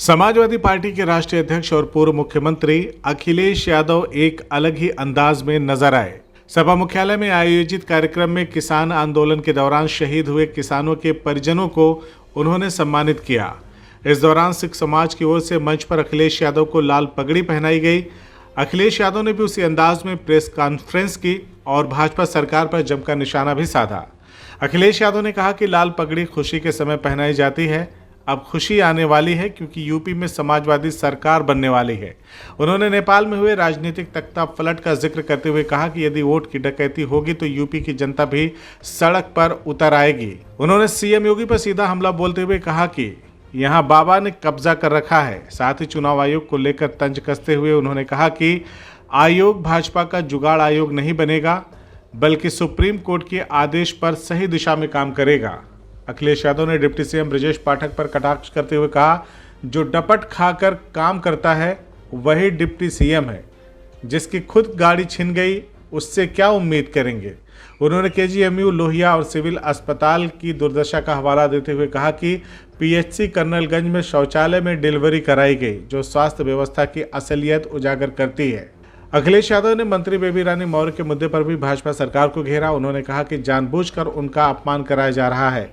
Samajwadi party के राष्ट्रीय अध्यक्ष और पूर्व मुख्यमंत्री अखिलेश यादव एक अलग ही अंदाज में नजर आए। सपा मुख्यालय में आयोजित कार्यक्रम में किसान आंदोलन के दौरान शहीद हुए किसानों के परिजनों को उन्होंने सम्मानित किया। इस दौरान सिख समाज की ओर से मंच पर अखिलेश यादव को लाल पगड़ी पहनाई गई। अखिलेश यादव ने भी उसी अंदाज में प्रेस कॉन्फ्रेंस की और भाजपा सरकार पर जमकर निशाना भी साधा। अखिलेश यादव ने कहा कि लाल पगड़ी खुशी के समय पहनाई जाती है, अब खुशी आने वाली है क्योंकि यूपी में समाजवादी सरकार बनने वाली है। उन्होंने नेपाल में हुए राजनीतिक तख्ता पलट का जिक्र करते हुए कहा कि यदि वोट की डकैती होगी तो यूपी की जनता भी सड़क पर उतर आएगी। उन्होंने सीएम योगी पर सीधा हमला बोलते हुए कहा कि यहां बाबा ने कब्जा कर रखा है। साथ ही चुनाव आयोग को लेकर तंज कसते हुए उन्होंने कहा कि आयोग भाजपा का जुगाड़ आयोग नहीं बनेगा, बल्कि सुप्रीम कोर्ट के आदेश पर सही दिशा में काम करेगा। अखिलेश यादव ने डिप्टी सीएम ब्रजेश पाठक पर कटाक्ष करते हुए कहा, जो डपट खाकर काम करता है वही डिप्टी सीएम है, जिसकी खुद गाड़ी छिन गई उससे क्या उम्मीद करेंगे। उन्होंने केजीएमयू लोहिया और सिविल अस्पताल की दुर्दशा का हवाला देते हुए कहा कि पीएचसी कर्नलगंज में शौचालय में डिलीवरी कराई गई, जो स्वास्थ्य व्यवस्था की असलियत उजागर करती है। अखिलेश यादव ने मंत्री बेबी रानी मौर्य के मुद्दे पर भी भाजपा सरकार को घेरा। उन्होंने कहा कि जानबूझकर उनका अपमान कराया जा रहा है।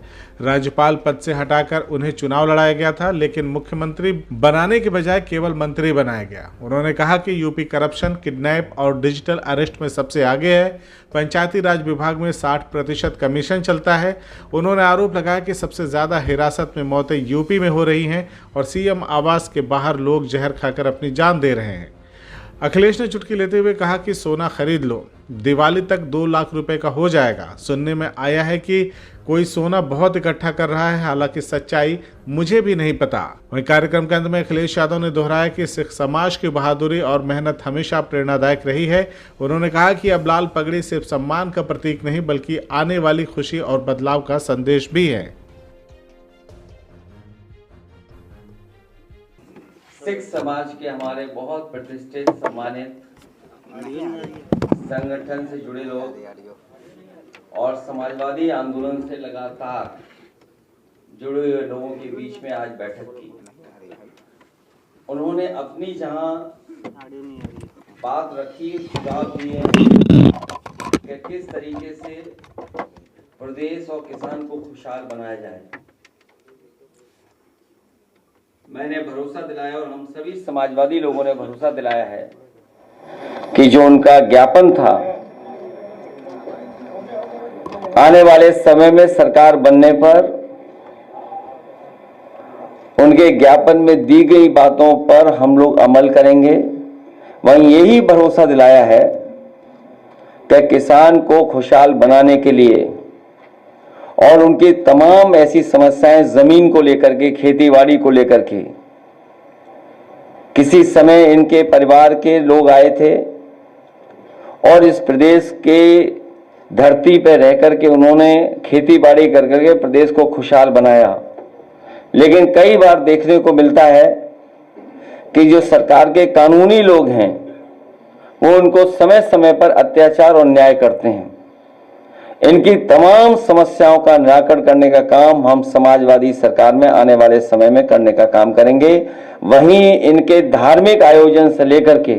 राज्यपाल पद से हटाकर उन्हें चुनाव लड़ाया गया था, लेकिन मुख्यमंत्री बनाने के बजाय केवल मंत्री बनाया गया। उन्होंने कहा कि यूपी करप्शन, किडनैप और डिजिटल अरेस्ट में सबसे आगे है। पंचायती राज विभाग में 60% कमीशन चलता है। उन्होंने आरोप लगाया कि सबसे ज्यादा हिरासत में मौतें यूपी में हो रही हैं और सीएम आवास के बाहर लोग जहर खाकर अपनी जान दे रहे हैं। अखिलेश ने चुटकी लेते हुए कहा कि सोना खरीद लो, दिवाली तक 2 लाख रुपए का हो जाएगा। सुनने में आया है कि कोई सोना बहुत इकट्ठा कर रहा है, हालांकि सच्चाई मुझे भी नहीं पता। वहीं कार्यक्रम के अंत में अखिलेश यादव ने दोहराया कि सिख समाज की बहादुरी और मेहनत हमेशा प्रेरणादायक रही है। उन्होंने कहा कि अब लाल पगड़ी सिर्फ सम्मान का प्रतीक नहीं, बल्कि आने वाली खुशी और बदलाव का संदेश भी है। सिख समाज के हमारे बहुत प्रतिष्ठित सम्मानित संगठन से जुड़े लोग और समाजवादी आंदोलन से लगातार जुड़े हुए लोगों के बीच में आज बैठक की। उन्होंने अपनी जहां बात रखी, सुझाव दिए कि किस तरीके से प्रदेश और किसान को खुशहाल बनाया जाए। मैंने भरोसा दिलाया और हम सभी समाजवादी लोगों ने भरोसा दिलाया है कि जो उनका ज्ञापन था, आने वाले समय में सरकार बनने पर उनके ज्ञापन में दी गई बातों पर हम लोग अमल करेंगे। वहीं यही भरोसा दिलाया है कि किसान को खुशहाल बनाने के लिए और उनकी तमाम ऐसी समस्याएं जमीन को लेकर के, खेती-बाड़ी को लेकर के, किसी समय इनके परिवार के लोग आए थे और इस प्रदेश के धरती पर रह करके उन्होंने खेती-बाड़ी कर करके प्रदेश को खुशहाल बनाया। लेकिन कई बार देखने को मिलता है कि जो सरकार के कानूनी लोग हैं वो उनको समय समय पर अत्याचार और अन्याय करते हैं। इनकी तमाम समस्याओं का निराकरण करने का काम हम समाजवादी सरकार में आने वाले समय में करने का काम करेंगे। वहीं इनके धार्मिक आयोजन से लेकर के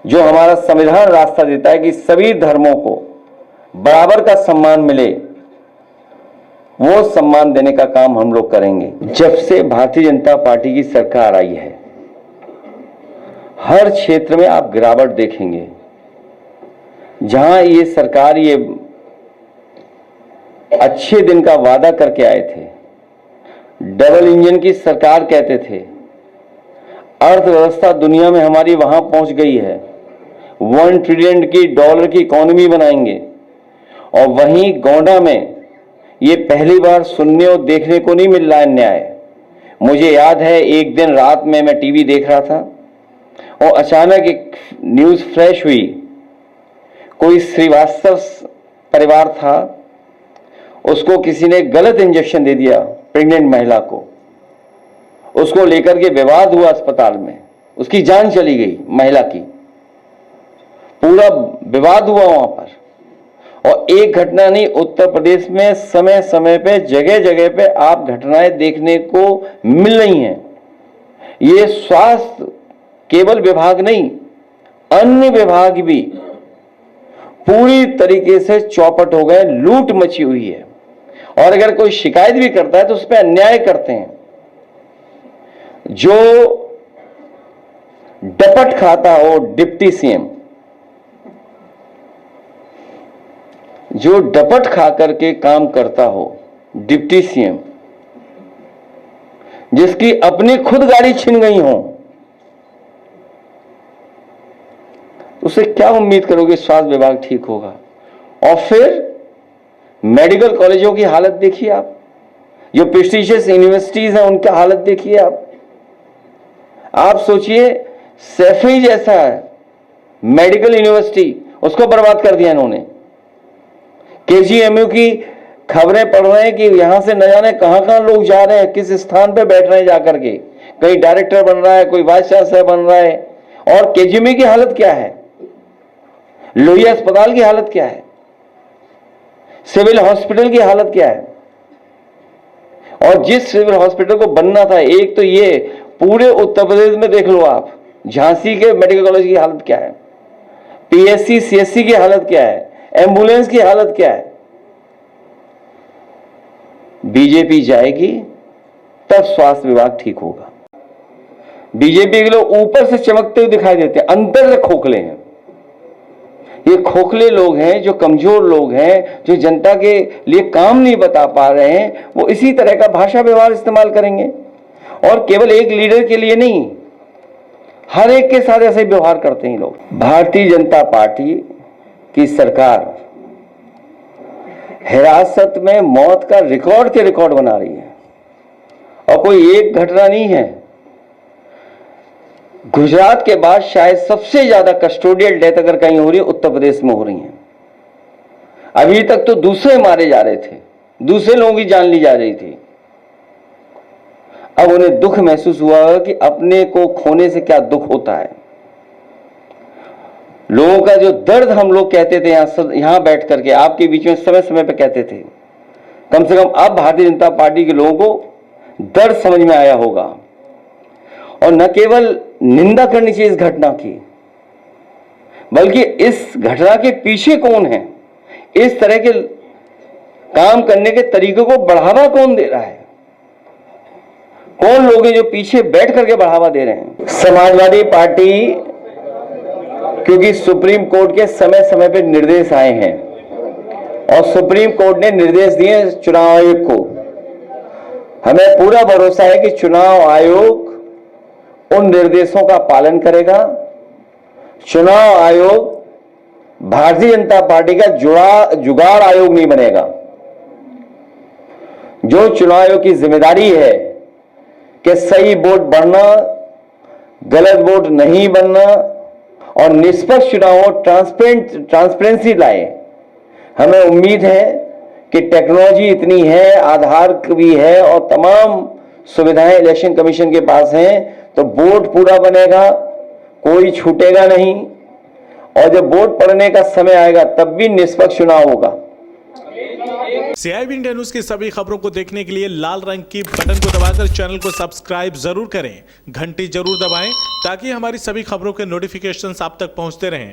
जो हमारा संविधान रास्ता देता है कि सभी धर्मों को बराबर का सम्मान मिले, वो सम्मान देने का काम हम लोग करेंगे। जब से भारतीय जनता पार्टी की सरकार आई है, हर क्षेत्र में आप गिरावट देखेंगे। जहां ये सरकार ये अच्छे दिन का वादा करके आए थे, डबल इंजन की सरकार कहते थे, अर्थव्यवस्था दुनिया में हमारी वहां पहुंच गई है, $1 ट्रिलियन की डॉलर की इकोनॉमी बनाएंगे, और वहीं गोंडा में ये पहली बार सुनने और देखने को नहीं मिल रहा है न्याय। मुझे याद है एक दिन रात में मैं टीवी देख रहा था और अचानक एक न्यूज फ्लैश हुई। कोई श्रीवास्तव परिवार था, उसको किसी ने गलत इंजेक्शन दे दिया, प्रेग्नेंट महिला को, उसको लेकर के विवाद हुआ अस्पताल में, उसकी जान चली गई महिला की, पूरा विवाद हुआ वहां पर। और एक घटना नहीं, उत्तर प्रदेश में समय समय पे जगह जगह पे आप घटनाएं देखने को मिल रही हैं। ये स्वास्थ्य केवल विभाग नहीं, अन्य विभाग भी पूरी तरीके से चौपट हो गए, लूट मची हुई है। और अगर कोई शिकायत भी करता है तो उस पर अन्याय करते हैं। जो डपट खाता हो डिप्टी सीएम, जो डपट खा करके काम करता हो डिप्टी सीएम, जिसकी अपनी खुद गाड़ी छिन गई हो, उसे क्या उम्मीद करोगे स्वास्थ्य विभाग ठीक होगा? और फिर मेडिकल कॉलेजों की हालत देखिए आप, जो प्रेस्टीजियस यूनिवर्सिटीज हैं उनकी हालत देखिए आप सोचिए, सैफई जैसा मेडिकल यूनिवर्सिटी, उसको बर्बाद कर दिया इन्होंने। केजीएमयू की खबरें पढ़ रहे हैं कि यहां से न जाने कहां कहां लोग जा रहे हैं, किस स्थान पे बैठ रहे हैं जाकर के, कहीं डायरेक्टर बन रहा है, कोई वाइस चांसलर बन रहा है। और केजीएमयू की हालत क्या है, लोहिया अस्पताल की हालत क्या है, सिविल हॉस्पिटल की हालत क्या है। और जिस सिविल हॉस्पिटल को बनना था, एक तो ये पूरे उत्तर प्रदेश में देख लो आप, झांसी के मेडिकल कॉलेज की हालत क्या है, पीएससी सीएससी की हालत क्या है, एम्बुलेंस की हालत क्या है। बीजेपी जाएगी तब स्वास्थ्य विभाग ठीक होगा। बीजेपी के लोग ऊपर से चमकते हुए दिखाई देते हैं, अंदर से खोखले हैं। ये खोखले लोग हैं, जो कमजोर लोग हैं, जो जनता के लिए काम नहीं बता पा रहे हैं, वो इसी तरह का भाषा व्यवहार इस्तेमाल करेंगे। और केवल एक लीडर के लिए नहीं, हर एक के साथ ऐसे व्यवहार करते हैं लोग। भारतीय जनता पार्टी की सरकार हिरासत में मौत का रिकॉर्ड के रिकॉर्ड बना रही है, और कोई एक घटना नहीं है। गुजरात के बाद शायद सबसे ज्यादा कस्टोडियल डेथ अगर कहीं हो रही है, उत्तर प्रदेश में हो रही है। अभी तक तो दूसरे मारे जा रहे थे, दूसरे लोगों की जान ली जा रही थी। अब उन्हें दुख महसूस हुआ कि अपने को खोने से क्या दुख होता है। लोगों का जो दर्द हम लोग कहते थे यहां बैठ करके आपके बीच में समय समय पे कहते थे, कम से कम अब भारतीय जनता पार्टी के लोगों को दर्द समझ में आया होगा। और न केवल निंदा करनी चाहिए इस घटना की, बल्कि इस घटना के पीछे कौन है, इस तरह के काम करने के तरीकों को बढ़ावा कौन दे रहा है, कौन लोग हैं जो पीछे बैठ करके बढ़ावा दे रहे हैं। समाजवादी पार्टी, क्योंकि सुप्रीम कोर्ट के समय समय पर निर्देश आए हैं और सुप्रीम कोर्ट ने निर्देश दिए चुनाव आयोग को, हमें पूरा भरोसा है कि चुनाव आयोग उन निर्देशों का पालन करेगा। चुनाव आयोग भारतीय जनता पार्टी का जुगाड़ आयोग नहीं बनेगा। जो चुनाव आयोग की जिम्मेदारी है कि सही वोट बढ़ना, गलत वोट नहीं बनना और निष्पक्ष चुनाव ट्रांसपेरेंसी लाए। हमें उम्मीद है कि टेक्नोलॉजी इतनी है, आधार भी है और तमाम सुविधाएं इलेक्शन कमीशन के पास हैं, तो वोट पूरा बनेगा, कोई छूटेगा नहीं। और जब वोट पड़ने का समय आएगा तब भी निष्पक्ष चुनाव होगा। CIB इंडिया न्यूज की सभी खबरों को देखने के लिए लाल रंग की बटन को दबाकर चैनल को सब्सक्राइब जरूर करें, घंटी जरूर दबाएं ताकि हमारी सभी खबरों के नोटिफिकेशंस आप तक पहुंचते रहें।